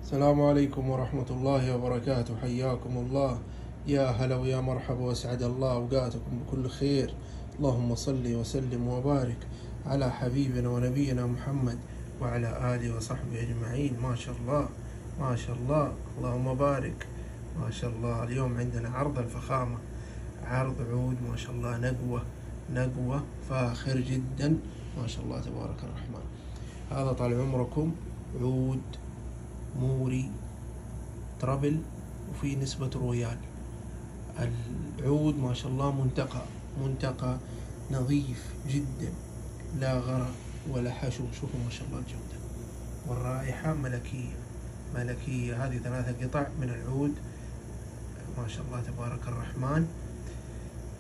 السلام عليكم ورحمة الله وبركاته. حياكم الله، يا هلا ويا مرحبا، واسعد الله أوقاتكم بكل خير. اللهم صل وسلم وبارك على حبيبنا ونبينا محمد وعلى آله وصحبه أجمعين. ما شاء الله ما شاء الله، اللهم بارك. ما شاء الله، اليوم عندنا عرض الفخامة، عرض عود ما شاء الله، نقوة فاخر جدا ما شاء الله تبارك الرحمن. هذا طال عمركم عود موري ترابل وفي نسبة رويال. العود ما شاء الله منتقى نظيف جدا، لا غرق ولا حشو. شوفوا ما شاء الله الجودة والرائحة ملكية. هذه 3 قطع من العود ما شاء الله تبارك الرحمن.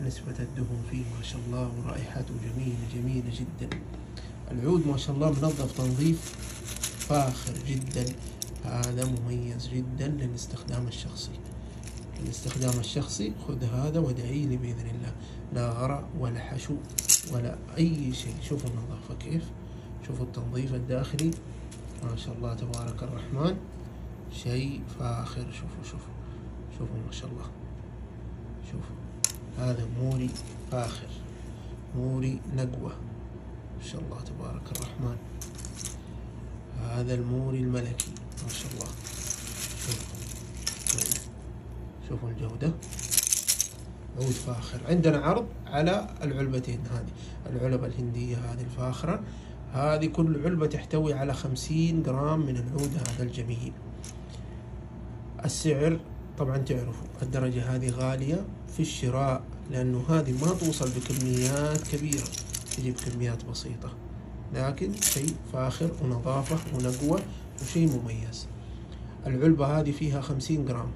نسبة الدهن فيه ما شاء الله ورائحته جميلة جدا. العود ما شاء الله منظف تنظيف فاخر جدا. هذا مميز جدا للاستخدام الشخصي. خذ هذا وادعي لي بإذن الله، لا غرق ولا حشو ولا أي شيء. شوفوا النظافة كيف، شوفوا التنظيف الداخلي ما شاء الله تبارك الرحمن، شيء فاخر. شوفوا ما شاء الله. شوفوا هذا موري فاخر، موري نقوة ما شاء الله تبارك الرحمن. هذا الموري الملكي ما شاء الله. شوفوا الجودة، عود فاخر. عندنا عرض على العلبتين، هذه العلب الهندية هذه الفاخرة. هذه كل علبة تحتوي على 50 جرام من العود هذا الجميل. السعر طبعا تعرفوا الدرجة هذه غالية في الشراء، لأنه هذه ما توصل بكميات كبيرة، تجيب كميات بسيطة، لكن شيء فاخر ونظافة ونقوة وشيء مميز. العلبة هذه فيها 50 جرام،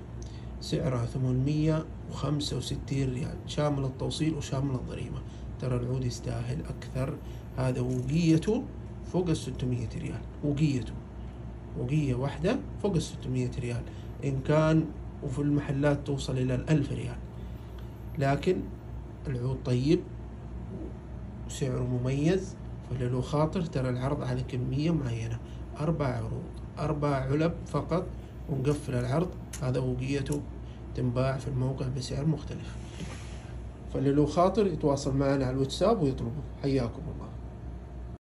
سعرها 865 ريال شامل التوصيل وشامل الضريبة. ترى العود يستاهل أكثر. هذا وقيته فوق 600 ريال، وقية واحدة فوق 600 ريال إن كان، وفي المحلات توصل إلى 1000 ريال. لكن العود طيب وسعره مميز، فلو خاطر ترى العرض على كمية معينة، 4 عروض، 4 علب فقط ونقفل العرض. هذا وقيته تنباع في الموقع بسعر مختلف، فلو خاطر يتواصل معنا على الواتساب ويطلبه. حياكم الله.